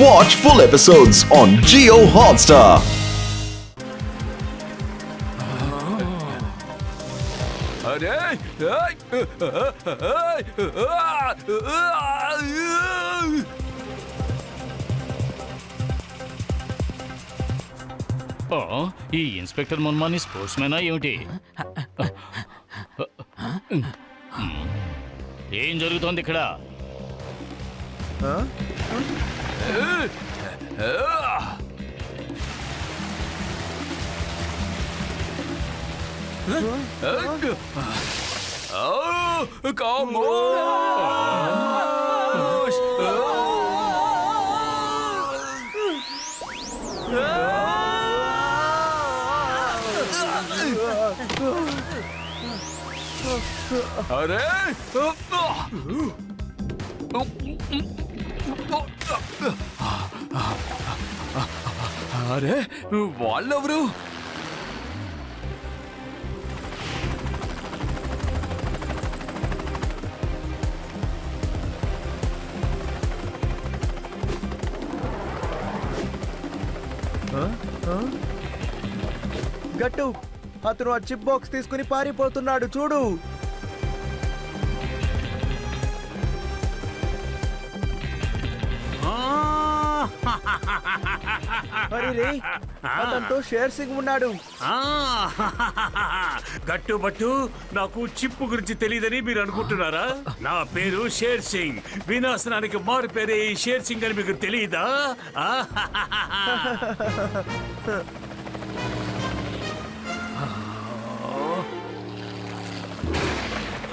Watch full episodes on Jio Hotstar. ఈ inspector మున్మాని sports మ్యానా ఏమిటి? ఏం జరుగుతోంది ఇక్కడ? అరే అరే వాళ్ళెవరు? గట్టు అతను ఆ చిప్ బాక్స్ తీసుకుని పారిపోతున్నాడు చూడు. అరే అతనితో షేర్ సింగ్ ఉన్నాడు. గట్టుబట్టు నాకు చిప్పు గురించి తెలియదని మీరు అనుకుంటున్నారా? నా పేరు షేర్ సింగ్. వినాశనానికి మారు పేరే ఈ షేర్ సింగ్ అని మీకు తెలియదా?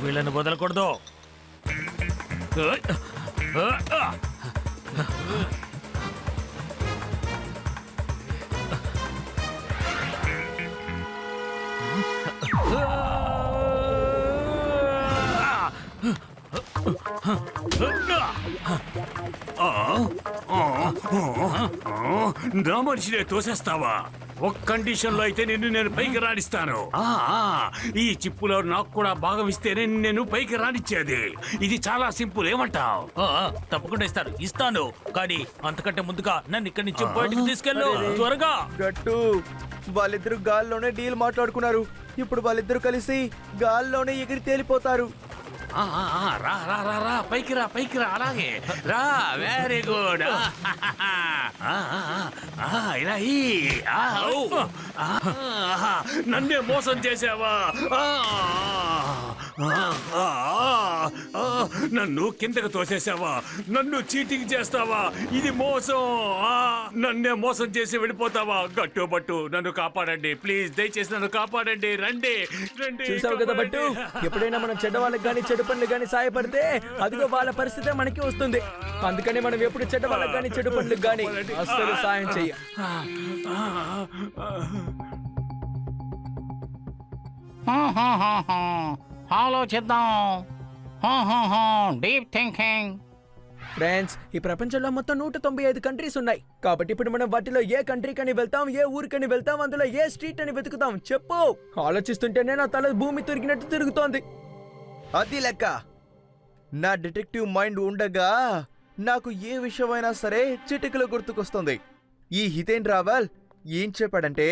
వీళ్ళని వదలకూడదు. నా మనిషినే తోసేస్తావా? ఒక కండిషన్ లో అయితే నేను పైకి రాణిస్తాను. ఈ చిప్పులో నాకు కూడా భాగం ఇస్తేనే నేను పైకి రానిచ్చేది. ఇది చాలా సింపుల్. ఏమంటావు? తప్పకుండా ఇస్తాను. కానీ అంతకంటే ముందుగా నన్ను ఇక్కడి నుంచి బయటికి తీసుకెళ్ళు త్వరగా. గట్టు వాళ్ళిద్దరు గాల్లోనే డీల్ మాట్లాడుకున్నారు. ఇప్పుడు వాళ్ళిద్దరు కలిసి గాల్లోనే ఎగిరి తేలిపోతారు. రా రా రా రా పైకి రా పైకి రా. అలాగే రా. Very good. ఇలా నన్నే మోసం చేసావా? నన్ను కిందకు తోసేసావా? నన్ను చీటింగ్ చేస్తావా? ఇది మోసం. నన్నే మోసం చేసి వెళ్ళిపోతావా? గట్టుబట్టు నన్ను కాపాడండి ప్లీజ్. దయచేసి నన్ను కాపాడండి. రండి రండి. చూసావు కదా బట్టు, ఎప్పుడైనా మనం చెడ్డ వాళ్ళకి కానీ చెడు పనులు కానీ సాయపడితే అదిగో వాళ్ళ పరిస్థితే మనకి వస్తుంది. అందుకని మనం ఎప్పుడు చెడ్డ వాళ్ళకి కానీ చెడు పనులకు కానీ అస్సలు సాయం చెయ్యం. ఆలోచిద్దాం. Deep thinking. ఫ్రెండ్స్, ఈ ప్రపంచంలో మొత్తం 195 కంట్రీస్ ఉన్నాయి. కాబట్టి ఇప్పుడు మనం వాటిలో ఏ కంట్రీ కని వెళ్తాం, ఏ ఊరికని వెళ్తాం, అందులో ఏ స్ట్రీట్ అని వెతుకుతాం చెప్పు. ఆలోచిస్తుంటేనే నా తల భూమి తిరిగినట్టు తిరుగుతోంది. అది లెక్క. నా డిటెక్టివ్ మైండ్ ఉండగా నాకు ఏ విషయమైనా సరే చిటికలో గుర్తుకొస్తుంది. ఈ హితేన్ రావల్ ఏం చెప్పాడంటే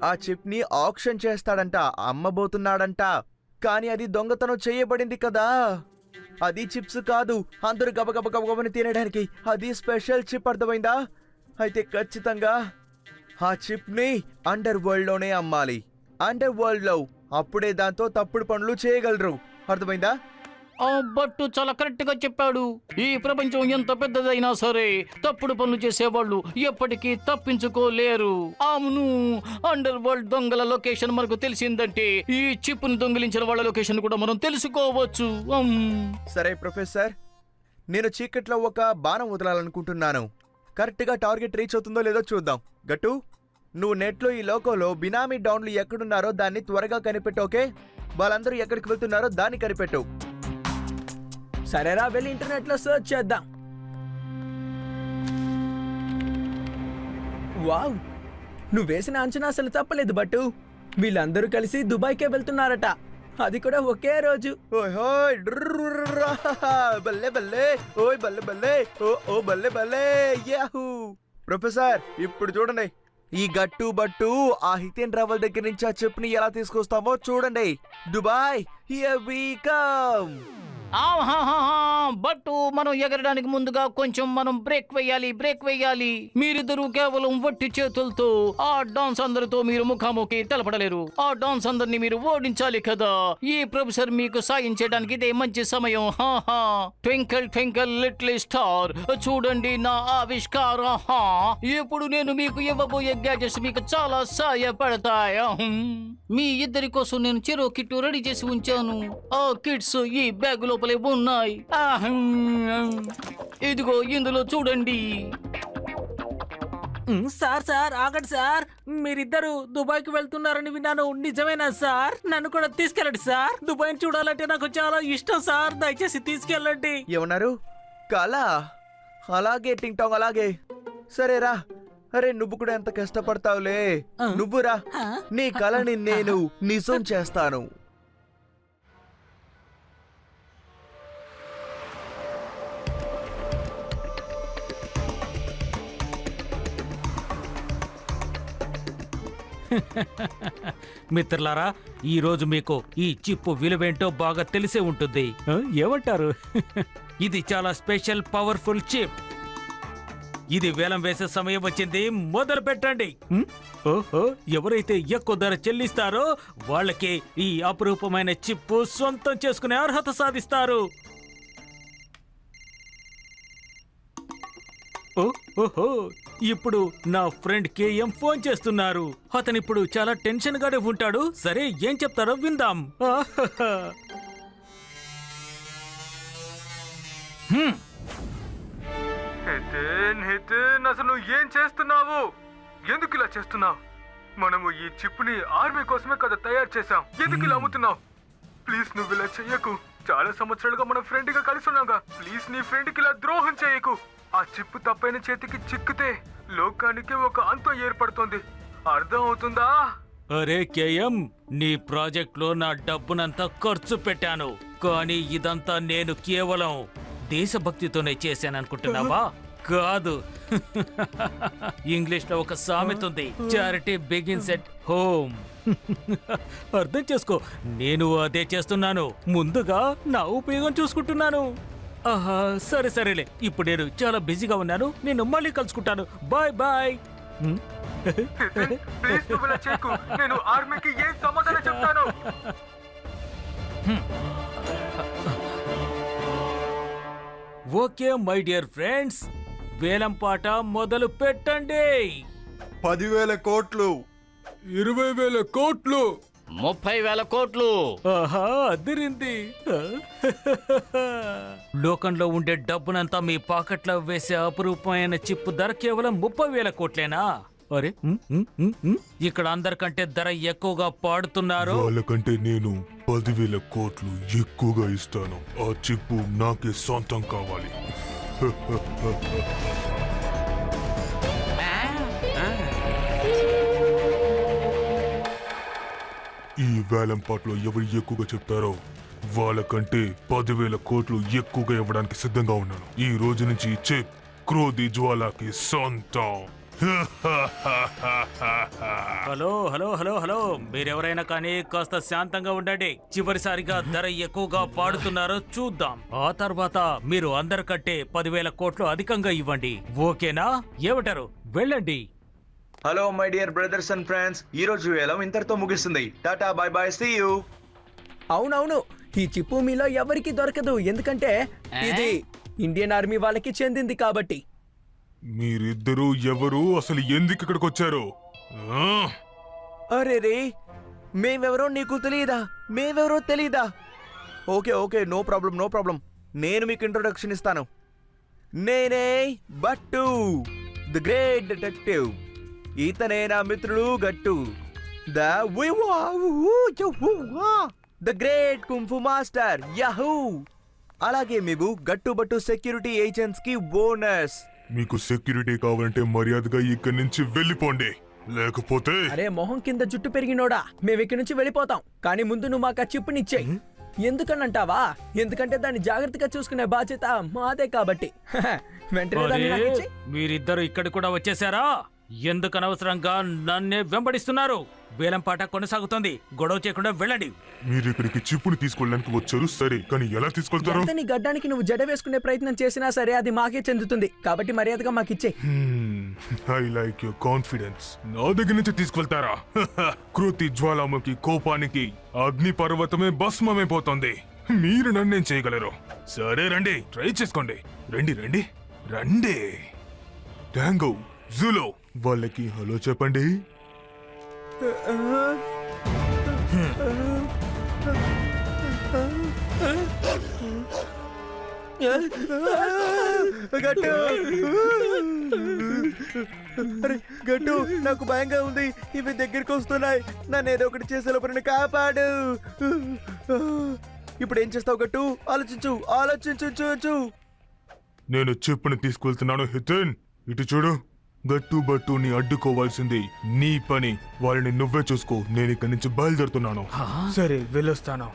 ఆ చిప్ ని ఆక్షన్ చేస్తాడంట, అమ్మబోతున్నాడంట. కానీ అది దొంగతనం చేయబడింది కదా. అది చిప్స్ కాదు, అందరూ గబగబని తినడానికి. అది స్పెషల్ చిప్, అర్థమైందా? అయితే ఖచ్చితంగా ఆ చిప్ ని అండర్ వరల్డ్ లోనే అమ్మాలి. అండర్ వరల్డ్ లో అప్పుడే దాంతో తప్పుడు పనులు చేయగలరు. అర్థమైందా? బట్టు చాలా కరెక్ట్ గా చెప్పాడు. ఈ ప్రపంచం ఎంత పెద్దదైనా సరే తప్పుడు పనులు చేసేవాళ్ళు ఎప్పటికీ తప్పించుకోలేరు. అవును, అండర్ వరల్డ్ దొంగల లొకేషన్ మనకు తెలిసిందంటే ఈ చిప్ ను దొంగిలించిన వాళ్ళ లొకేషన్ కూడా మనం తెలుసుకోవచ్చు. సరే ప్రొఫెసర్, నేను చీకట్లో ఒక బాణం వదలాలనుకుంటున్నాను. కరెక్ట్ గా టార్గెట్ రీచ్ అవుతుందో లేదో చూద్దాం. గట్టు, నువ్వు నెట్లో ఈ లోకంలో బినామీ డౌన్లు ఎక్కడున్నారో దాన్ని త్వరగా కనిపెట్టు. ఓకే, వాళ్ళందరూ ఎక్కడికి వెళ్తున్నారో దాన్ని కనిపెట్టు. సరేరా, వెళ్ళి ఇంటర్నెట్ లో సర్చ్ చేద్దాం. వావ్, నువ్వు వేసిన అంచనా అసలు తప్పలేదు బట్టు. వీళ్ళందరూ కలిసి దుబాయ్కే వెళ్తున్నారట. అది కూడా ఒకే రోజు. ఓయ్ హోయ్ డ్రుర్రుర్రా. బల్లే బల్లే ఓయ్ బల్లే బల్లే ఓ బల్లే బల్లే యాహూ. ప్రొఫెసర్ ఇప్పుడు చూడండి, ఈ గట్టు బట్టు ఆ హితేన్ రావల్ దగ్గర నుంచి ఆ చెప్పుని ఎలా తీసుకొస్తామో చూడండి. Dubai here we come. But మనం ఎగరడానికి ముందుగా కొంచెం మనం బ్రేక్ వేయాలి. మీరిద్దరూ కేవలం వట్టి చేతులతో ఆ డాన్స్ అందరితో మీరు ముఖాముఖి తెలపడలేరు. ఆ డాన్స్ అందరినీ మీరు ఓడించాలి కదా. ఈ ప్రొఫెసర్ మీకు సాయం చేయడానికి ఇదే మంచి సమయం. ట్వింకిల్ ట్వింకిల్ లిటిల్ స్టార్, చూడండి నా ఆవిష్కారం. ఇప్పుడు నేను మీకు ఇవ్వబోయే గ్యాజెట్స్ మీకు చాలా సాయపడతాయి. మీ ఇద్దరి కోసం నేను చెరో కిట్టు రెడీ చేసి ఉంచాను. ఆ కిట్స్ ఈ బ్యాగ్ లోపలే ఉన్నాయి. ఇదిగో ఇందులో చూడండి. సార్ ఆగండి సార్. మీరిద్దరు దుబాయ్కి వెళ్తున్నారని విన్నాను. నిజమేనా సార్? నన్ను కూడా తీసుకెళ్ళండి సార్. దుబాయ్ చూడాలంటే నాకు చాలా ఇష్టం సార్. దయచేసి తీసుకెళ్ళండి. ఏమన్నారు? కళ? అలాగే టింగ్ టాంగ్ అలాగే. సరేరా. అరే నువ్వు కూడా ఎంత కష్టపడతావులే. నువ్వురా, నీ కళని నేను నిజం చేస్తాను. మిత్రులారా, ఈ రోజు మీకు ఈ చిప్పు విలువేంటో బాగా తెలిసే ఉంటుంది. ఏమంటారు? ఇది చాలా స్పెషల్ పవర్ఫుల్ చిప్. ఇది వేలం వేసే సమయం వచ్చింది. మొదలు పెట్టండి. ఓహో, ఎవరైతే ఎక్కువ ధర చెల్లిస్తారో వాళ్ళకి ఈ అపురూపమైన చిప్పు సొంతం చేసుకునే అర్హత సాధిస్తారు. ఓహో, ఇప్పుడు నా ఫ్రెండ్ కేఎం ఫోన్ చేస్తున్నారు. అతను ఇప్పుడు చాలా టెన్షన్ గానే ఉంటాడు. సరే, ఏం చెప్తారో విందాం. హితేన్, అసలు నువ్వు ఏం చేస్తున్నావు? ఎందుకు ఇలా చేస్తున్నావు? మనము ఈ చిప్ని ఆర్మీ కోసమే కదా తయారు చేసాం. ఎందుకు ఇలా అమ్ముతున్నావు? ప్లీజ్ నువ్వు ఇలా చెయ్యకు. చాలా సంవత్సరాలుగా మన ఫ్రెండ్ గా కలిసి ఉన్నాగా. ప్లీజ్ నీ ఫ్రెండ్ కి ఇలా ద్రోహం చేయకు. ఆ చిప్పు తప్పైన చేతికి చిక్కితే లోకానికి ఒక అంతం ఏర్పడుతుంది. అర్థం అవుతుందా? అరే కేఎం, నీ ప్రాజెక్ట్ లో నా డబ్బునంతా ఖర్చు పెట్టాను. కానీ ఇదంతా నేను కేవలం దేశభక్తితోనే చేశాననుకుంటున్నావా? కాదు. ఇంగ్లీష్ లో ఒక సామెత ఉంది, చారిటీ బిగిన్స్ ఎట్ హోమ్. అర్థం చేసుకో, నేను అదే చేస్తున్నాను. ముందుగా నా ఉపయోగం చూసుకుంటున్నాను. ఆహా, సరేలే. ఇప్పుడు నేను చాలా బిజీగా ఉన్నాను. నేను మళ్ళీ కలుసుకుంటాను. Bye bye. ప్లీజ్ నువ్వు ఇలా చేయకు. నేను ఆర్మీకి ఏం సమాధానం చెప్తాను? ఓకే మై డియర్ ఫ్రెండ్స్, వేలం పాట మొదలు పెట్టండి. 10,000 కోట్లు. 20,000 కోట్లు. 30,000 కోట్లు. ఆహా, అదిరింది. లోకంలో ఉండే డబ్బునంతా మీ పాకెట్లో వేసే అపురూపమైన చిప్పు ధర కేవలం 30,000 కోట్లేనా? అరే, ఇక్కడ అందరికంటే ధర ఎక్కువగా పాడుతున్నారు. వాళ్ళకంటే నేను 10,000 కోట్లు ఎక్కువగా ఇస్తాను. ఆ చిప్పు నాకే సొంతం కావాలి. ఈ వేలం పాటలో ఎవరు ఎక్కువగా చెప్తారో వాళ్ళకంటే 10,000 కోట్లు ఎక్కువగా ఇవ్వడానికి సిద్ధంగా ఉన్నాను. ఈ రోజు నుంచి చిప్ క్రోధి జ్వాలకి సొంతం. హలో హలో హలో హలో, మీరెవరైనా కానీ కాస్త శాంతంగా ఉండండి. చివరిసారిగా ధర ఎక్కువగా పాడుతున్నారో చూద్దాం. ఆ తర్వాత మీరు అందరికంటే 10,000 కోట్లు అధికంగా ఇవ్వండి. ఓకేనా? ఏమంటారు? వెళ్ళండి. Hello my dear brothers and friends, ఈ రోజు వేలం ఇంతటితో ముగిస్తుంది. Tata bye bye, see you. అవునవును, ఈ చిప్పు మీలో ఎవరికి దొరకదు. ఎందుకంటే ఇది ఇండియన్ ఆర్మీ వాళ్ళకి చెందింది కాబట్టి. మీరిద్దరూ ఎవరు? అసలు ఎందుకు ఇక్కడికి వచ్చారు? అరే రే, మేమెవరో నీకు తెలీదా? Okay, no problem. నేను మీకు ఇంట్రొడక్షన్ ఇస్తాను. నేనే బట్టు, ది గ్రేట్ డిటెక్టివ్. ఇతనే నా మిత్రుడు గట్టు, the great kung fu master Yahoo. అలాగే మేము గట్టు బట్టు సెక్యూరిటీ ఏజెంట్స్ కి బోనస్. మీకు సెక్యూరిటీ కావాలంటే మర్యాదగా ఇక్కడి నుంచి వెళ్ళిపోండి. లేకపోతే అరే మొహం కింద జుట్టు పెరిగినోడా, మేము ఇక్కడి నుంచి వెళ్ళిపోతాం. కానీ ముందు నువ్వు మాకు ఆ చిప్పునిచ్చేయి. ఎందుకనంటావా? ఎందుకంటే దాన్ని జాగ్రత్తగా చూసుకునే బాధ్యత మాదే కాబట్టి. వెంటనే దాన్ని నాకు అరే, ఇచ్చేయ్. మీరిద్దరు ఇక్కడ కూడా వచ్చేసారా? ఎందుకు అనవసరంగా నన్నే వెంబడిస్తున్నారు? వేలంపాట కొనసాగుతోంది, గొడవ చేయకుండా వెళ్ళండి. మీరు ఇక్కడికి చిప్పుని తీసుకెళ్ళడానికి వచ్చారు సరే, కానీ ఎలా తీసుకెళ్తారు? ఎంత నీ గడ్డానికి నువ్వు జడ వేసుకునే ప్రయత్నం చేసినా సరే అది మాకే చెందుతుంది. కాబట్టి మర్యాదగా మాకు ఇచ్చేయ్. I like your confidence. నా దగ్గర నుంచి తీసుకెళ్తారా? కృతి జ్వాలాముఖి కోపానికి అగ్ని పర్వతమే భస్మమైపోతుంది. మీరు నన్నేం చేయగలరు? సరే రండి, ట్రై చేసుకోండి. రండి రండి రండి. ట్యాంగో, జూలో, వాళ్ళకి హలో చెప్పండి. గట్టు అరే గట్టు, నాకు భయంగా ఉంది. ఇవి దగ్గరికి వస్తున్నాయి. నన్ను ఏదో ఒకటి చేసే లోపల కాపాడు. ఇప్పుడు ఏం చేస్తావు గట్టు? ఆలోచించు ఆలోచించు. నేను చిప్పుని తీసుకెళ్తున్నాను హితన్. ఇటు చూడు. గట్టు బట్టుని అడ్డుకోవాల్సింది నీ పని. వాళ్ళని నువ్వే చూసుకో. నేను ఇక్కడి నుంచి బయలుదేరుతున్నాను. సరే వెళ్ళొస్తాను.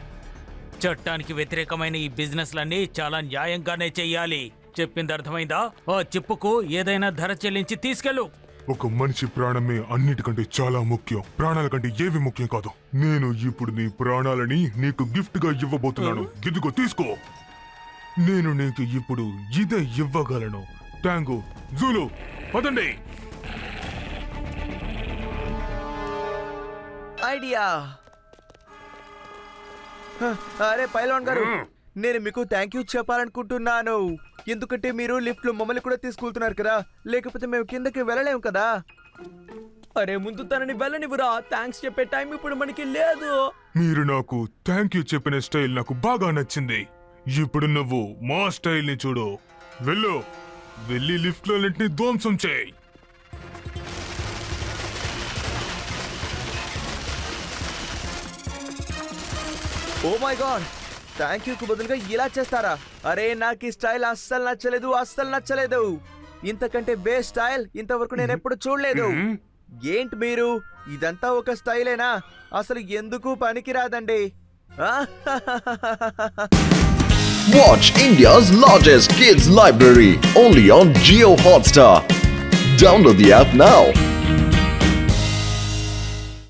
చట్టానికి వ్యతిరేకమైన ఈ బిజినెస్లన్నీ చాలా న్యాయంగానే చెయ్యాలి. చెప్పింది అర్థమైందా? ఆ చిప్పుకు ఏదైనా ధర చెల్లించి తీసుకెళ్ళు. ఒక మనిషి ప్రాణమే అన్నిటికంటే చాలా ముఖ్యం. ప్రాణాల కంటే ఏవి ముఖ్యం కాదు. నేను ఇప్పుడు నీ ప్రాణాలని నీకు గిఫ్ట్ గా ఇవ్వబోతున్నాను. ఇదిగో తీసుకో. నేను నీకు ఇప్పుడు ఇదే ఇవ్వగలను. ట్యాంగో, జూలు, పదండి. ఐడియా. అరే పైల్వాన్ గారు, నేను మీకు థ్యాంక్ యూ చెప్పాలనుకుంటున్నాను. ఎందుకంటే మీరు లిఫ్ట్ లో మమ్మల్ని కూడా తీసుకెళ్తున్నారు కదా, లేకపోతే మేము కిందకి వెళ్ళలేము కదా. అరే ముందు తనని వెళ్ళనివ్వరా. థ్యాంక్స్ చెప్పే టైం ఇప్పుడు మనకి లేదు. మీరు నాకు థ్యాంక్ యూ చెప్పిన స్టైల్ నాకు బాగా నచ్చింది. ఇప్పుడు నువ్వు మా స్టైల్ ని చూడు. వెళ్ళు, వెళ్ళి లిఫ్ట్ లో ధ్వంసం చేయి. Oh my god, thank you కు బదులుగా ఇలా చేస్తారా? అరే నాకు ఈ స్టైల్ అస్సలు నచ్చలేదు. ఇంతకంటే బేస్ట్ స్టైల్ ఇంతవరకు నేను ఎప్పుడు చూడలేదు. ఏంటి మీరు, ఇదంతా ఒక స్టైలేనా? అసలు ఎందుకు పనికిరాదండి. Watch India's largest kids library only on Jio Hotstar. Download the app now.